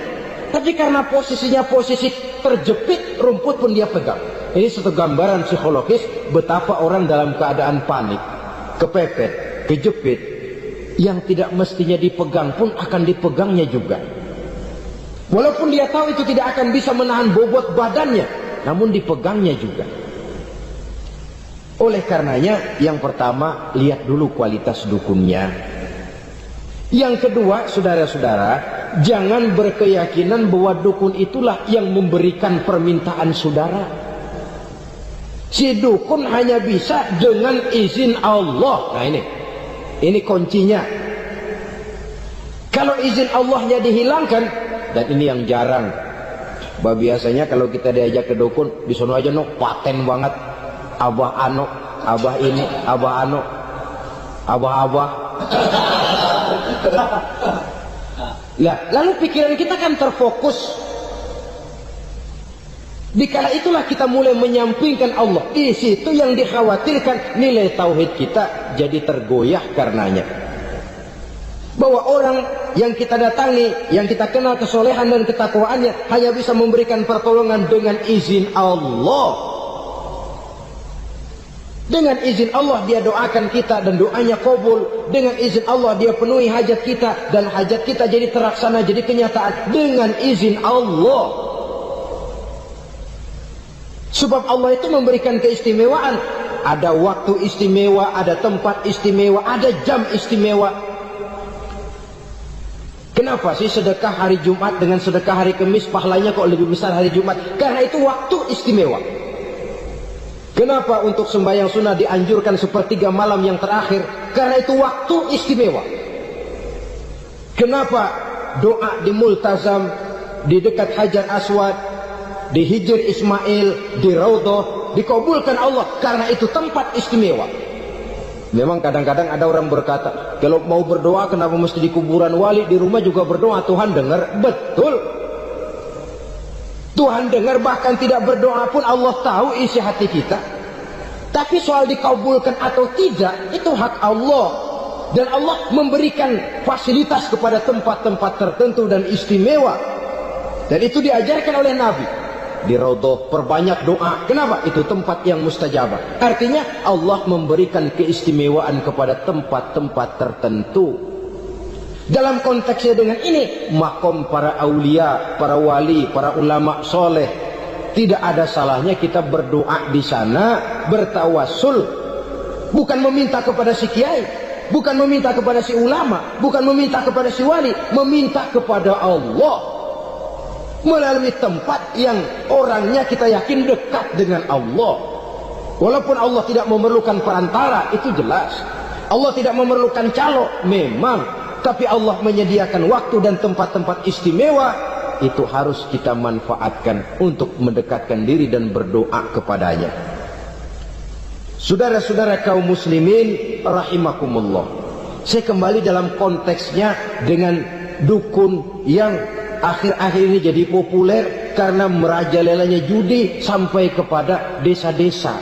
tapi karena posisinya posisi terjepit, rumput pun dia pegang. Ini satu gambaran psikologis betapa orang dalam keadaan panik, kepepet, kejepit, yang tidak mestinya dipegang pun akan dipegangnya juga. Walaupun dia tahu itu tidak akan bisa menahan bobot badannya, namun dipegangnya juga. Oleh karenanya, yang pertama, lihat dulu kualitas dukunnya. Yang kedua, saudara-saudara, jangan berkeyakinan bahwa dukun itulah yang memberikan permintaan saudara. Si dukun hanya bisa dengan izin Allah. Nah ini kuncinya. Kalau izin Allahnya dihilangkan, dan ini yang jarang. Biasanya kalau kita diajak ke dukun, di sono aja paten banget. Abah anu, abah ini, abah anu, abah-abah. Nah, lalu pikiran kita kan terfokus. Dikala itulah kita mulai menyampingkan Allah. Di situ yang dikhawatirkan nilai tauhid kita jadi tergoyah karenanya. Bahwa orang yang kita datangi, yang kita kenal kesolehan dan ketakwaannya, hanya bisa memberikan pertolongan dengan izin Allah. Dengan izin Allah dia doakan kita dan doanya kabul. Dengan izin Allah dia penuhi hajat kita dan hajat kita jadi terlaksana, jadi kenyataan dengan izin Allah. Sebab Allah itu memberikan keistimewaan. Ada waktu istimewa, ada tempat istimewa, ada jam istimewa. Kenapa sih sedekah hari Jumat dengan sedekah hari Kamis pahalanya kok lebih besar hari Jumat? Karena itu waktu istimewa. Kenapa untuk sembahyang sunnah dianjurkan sepertiga malam yang terakhir? Karena itu waktu istimewa. Kenapa doa di Multazam, di dekat Hajar Aswad, di Hijr Ismail, di Raudhah dikabulkan Allah? Karena itu tempat istimewa. Memang kadang-kadang ada orang berkata, kalau mau berdoa kenapa mesti di kuburan wali? Di rumah juga berdoa, Tuhan dengar. Betul, Tuhan dengar, bahkan tidak berdoa pun Allah tahu isi hati kita. Tapi soal dikabulkan atau tidak, itu hak Allah. Dan Allah memberikan fasilitas kepada tempat-tempat tertentu dan istimewa. Dan itu diajarkan oleh Nabi. Di Raudhah perbanyak doa. Kenapa? Itu tempat yang mustajabah. Artinya Allah memberikan keistimewaan kepada tempat-tempat tertentu. Dalam konteksnya dengan ini, makom para aulia, para wali, para ulama soleh, tidak ada salahnya kita berdoa di sana, bertawassul, bukan meminta kepada si kiai, bukan meminta kepada si ulama, bukan meminta kepada si wali, meminta kepada Allah melalui tempat yang orangnya kita yakin dekat dengan Allah. Walaupun Allah tidak memerlukan perantara, itu jelas. Allah tidak memerlukan calo, memang. Tapi Allah menyediakan waktu dan tempat-tempat istimewa, itu harus kita manfaatkan untuk mendekatkan diri dan berdoa kepadanya. Saudara-saudara kaum muslimin rahimakumullah, saya kembali dalam konteksnya dengan dukun yang akhir-akhir ini jadi populer karena merajalelanya judi sampai kepada desa-desa,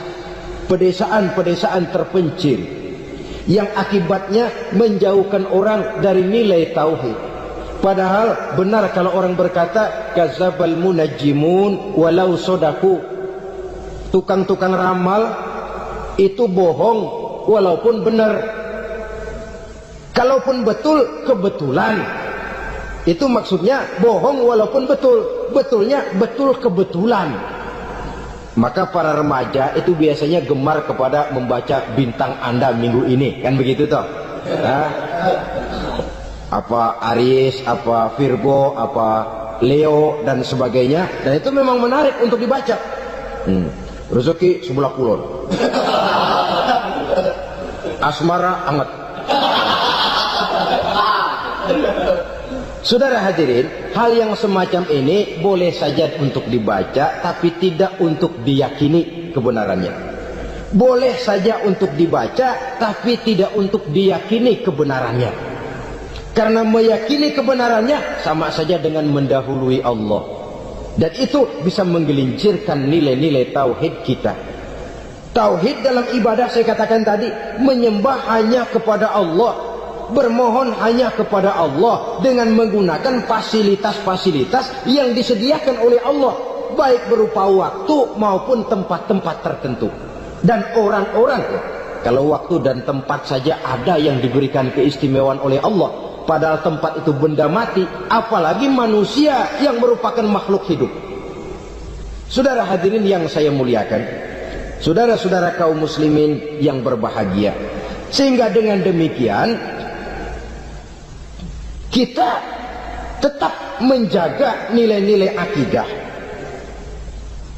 pedesaan-pedesaan terpencil, yang akibatnya menjauhkan orang dari nilai tauhid. Padahal benar kalau orang berkata kadzabal munajjimun walau sodaku, tukang-tukang ramal itu bohong walaupun benar. Kalaupun betul, kebetulan. Itu maksudnya bohong walaupun betul, betulnya betul kebetulan. Maka para remaja itu biasanya gemar kepada membaca bintang Anda minggu ini, kan begitu toh? Nah, apa Aries, apa Virgo, apa Leo dan sebagainya, dan itu memang menarik untuk dibaca. Rezeki sebelah kulon, asmara anget. Saudara hadirin, hal yang semacam ini boleh saja untuk dibaca, tapi tidak untuk diyakini kebenarannya. Boleh saja untuk dibaca, tapi tidak untuk diyakini kebenarannya. Karena meyakini kebenarannya sama saja dengan mendahului Allah. Dan itu bisa menggelincirkan nilai-nilai tauhid kita. Tauhid dalam ibadah saya katakan tadi, menyembah hanya kepada Allah. bermohon hanya kepada Allah dengan menggunakan fasilitas-fasilitas yang disediakan oleh Allah, baik berupa waktu maupun tempat-tempat tertentu. Dan orang-orang, kalau waktu dan tempat saja ada yang diberikan keistimewaan oleh Allah, padahal tempat itu benda mati, apalagi manusia yang merupakan makhluk hidup. Saudara hadirin yang saya muliakan, saudara-saudara kaum muslimin yang berbahagia, sehingga dengan demikian kita tetap menjaga nilai-nilai akidah.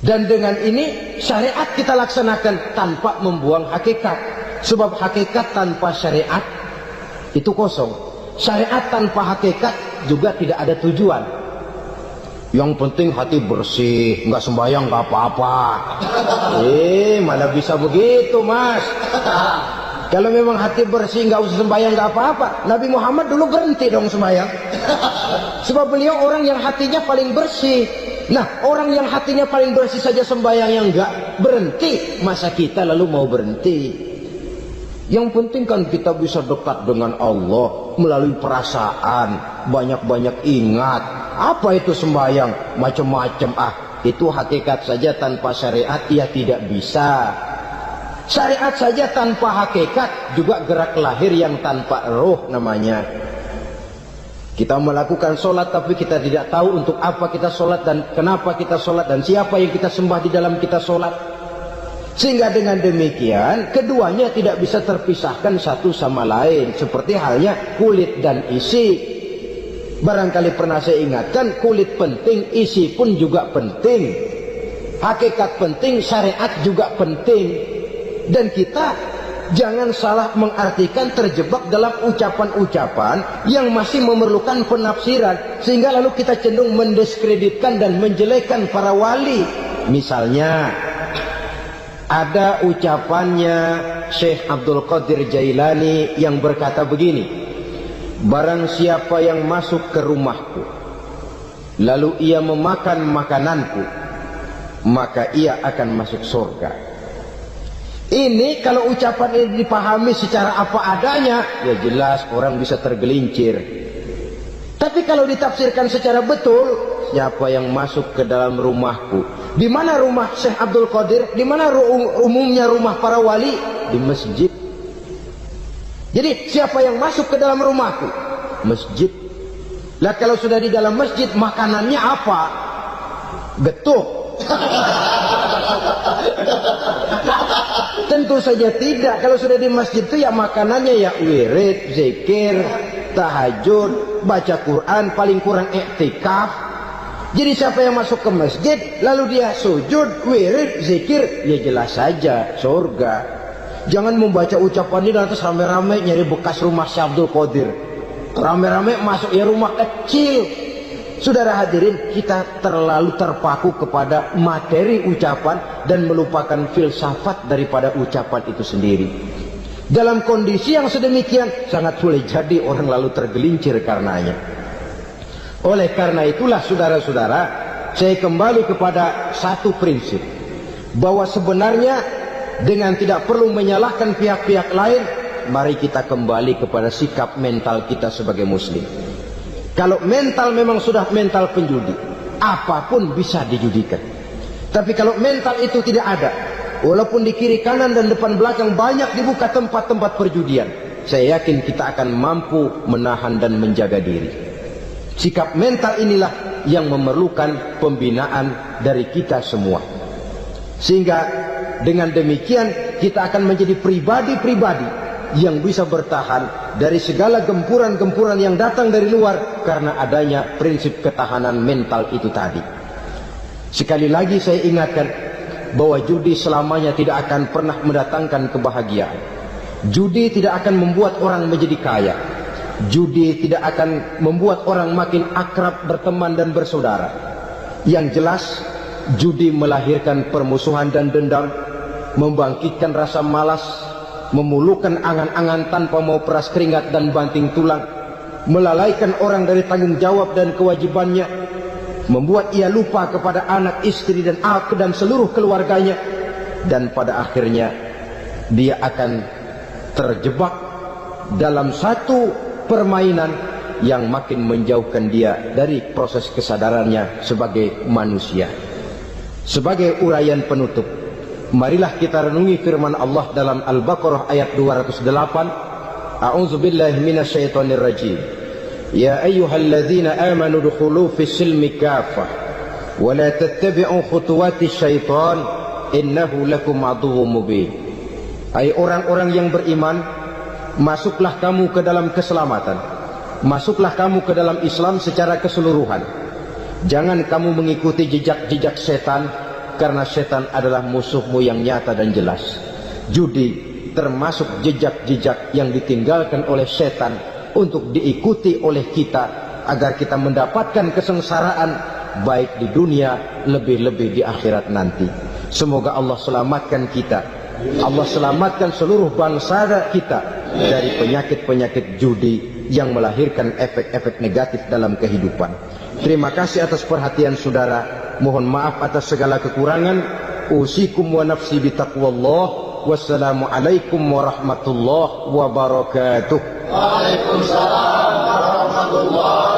Dan dengan ini syariat kita laksanakan tanpa membuang hakikat. Sebab hakikat tanpa syariat itu kosong. Syariat tanpa hakikat juga tidak ada tujuan. Yang penting hati bersih, nggak sembahyang nggak apa-apa. Mana bisa begitu, Mas? Kalau memang hati bersih nggak usah sembahyang nggak apa-apa. Nabi Muhammad dulu berhenti dong sembahyang. Sebab beliau orang yang hatinya paling bersih. Nah, orang yang hatinya paling bersih saja sembahyang yang enggak berhenti, masa kita lalu mau berhenti? Yang penting kan kita bisa dekat dengan Allah melalui perasaan, banyak-banyak ingat. Apa itu sembahyang? Macam-macam. Itu hakikat saja tanpa syariat ia tidak bisa. Syariat saja tanpa hakikat juga gerak lahir yang tanpa roh namanya. Kita melakukan sholat tapi kita tidak tahu untuk apa kita sholat dan kenapa kita sholat dan siapa yang kita sembah di dalam kita sholat. Sehingga dengan demikian keduanya tidak bisa terpisahkan satu sama lain. Seperti halnya kulit dan isi. Barangkali pernah saya ingatkan, kulit penting, isi pun juga penting. Hakikat penting, syariat juga penting. Dan kita jangan salah mengartikan, terjebak dalam ucapan-ucapan yang masih memerlukan penafsiran, sehingga lalu kita cenderung mendiskreditkan dan menjelekkan para wali. Misalnya ada ucapannya Syekh Abdul Qadir Jailani yang berkata begini, barang siapa yang masuk ke rumahku lalu ia memakan makananku, maka ia akan masuk surga. Ini kalau ucapan ini dipahami secara apa adanya, ya jelas orang bisa tergelincir. Tapi kalau ditafsirkan secara betul, siapa yang masuk ke dalam rumahku? Di mana rumah Syekh Abdul Qadir? Di mana umumnya rumah para wali? Di masjid. Jadi siapa yang masuk ke dalam rumahku? Masjid. Lah kalau sudah di dalam masjid, makanannya apa? Getuk. Tentu saja tidak. Kalau sudah di masjid itu ya makanannya ya wirid, zikir, tahajud, baca Quran, paling kurang iktikaf. Jadi siapa yang masuk ke masjid lalu dia sujud, wirid, zikir, ya jelas saja surga. Jangan membaca ucapan ini lantas rame-rame nyari bekas rumah Syekh Abdul Qadir. Rame-rame masuk ya rumah kecil. Saudara hadirin, kita terlalu terpaku kepada materi ucapan dan melupakan filsafat daripada ucapan itu sendiri. Dalam kondisi yang sedemikian, sangat boleh jadi orang lalu tergelincir karenanya. Oleh karena itulah saudara-saudara, saya kembali kepada satu prinsip, bahwa sebenarnya dengan tidak perlu menyalahkan pihak-pihak lain, mari kita kembali kepada sikap mental kita sebagai muslim. Kalau mental memang sudah mental penjudi, apapun bisa dijudikan. Tapi kalau mental itu tidak ada, walaupun di kiri kanan dan depan belakang banyak dibuka tempat-tempat perjudian, saya yakin kita akan mampu menahan dan menjaga diri. Sikap mental inilah yang memerlukan pembinaan dari kita semua. Sehingga dengan demikian kita akan menjadi pribadi-pribadi yang bisa bertahan dari segala gempuran-gempuran yang datang dari luar karena adanya prinsip ketahanan mental itu tadi. Sekali lagi saya ingatkan bahwa judi selamanya tidak akan pernah mendatangkan kebahagiaan. Judi tidak akan membuat orang menjadi kaya. Judi tidak akan membuat orang makin akrab berteman dan bersaudara. Yang jelas judi melahirkan permusuhan dan dendam, membangkitkan rasa malas, memulukan angan-angan tanpa mau peras keringat dan banting tulang, melalaikan orang dari tanggung jawab dan kewajibannya, membuat ia lupa kepada anak, istri dan seluruh keluarganya, dan pada akhirnya dia akan terjebak dalam satu permainan yang makin menjauhkan dia dari proses kesadarannya sebagai manusia. Sebagai uraian penutup, marilah kita renungi firman Allah dalam Al-Baqarah ayat 208. A'udzubillahi minasyaitonir rajim. Ya ayyuhalladzina amanu dukhulu fis-silmi kaffah wa la tattabi'u khutuwatis syaitan innahu lakum aduwwum mubin. Hai orang-orang yang beriman, masuklah kamu ke dalam keselamatan. Masuklah kamu ke dalam Islam secara keseluruhan. Jangan kamu mengikuti jejak-jejak setan, karena setan adalah musuhmu yang nyata dan jelas. Judi termasuk jejak-jejak yang ditinggalkan oleh setan untuk diikuti oleh kita, agar kita mendapatkan kesengsaraan baik di dunia, lebih-lebih di akhirat nanti. Semoga Allah selamatkan kita, Allah selamatkan seluruh bangsa kita dari penyakit-penyakit judi yang melahirkan efek-efek negatif dalam kehidupan. Terima kasih atas perhatian saudara. Mohon maaf atas segala kekurangan. Usikum wa nafsi bitaqwallah. Wassalamualaikum warahmatullahi wabarakatuh. Waalaikumsalam warahmatullahi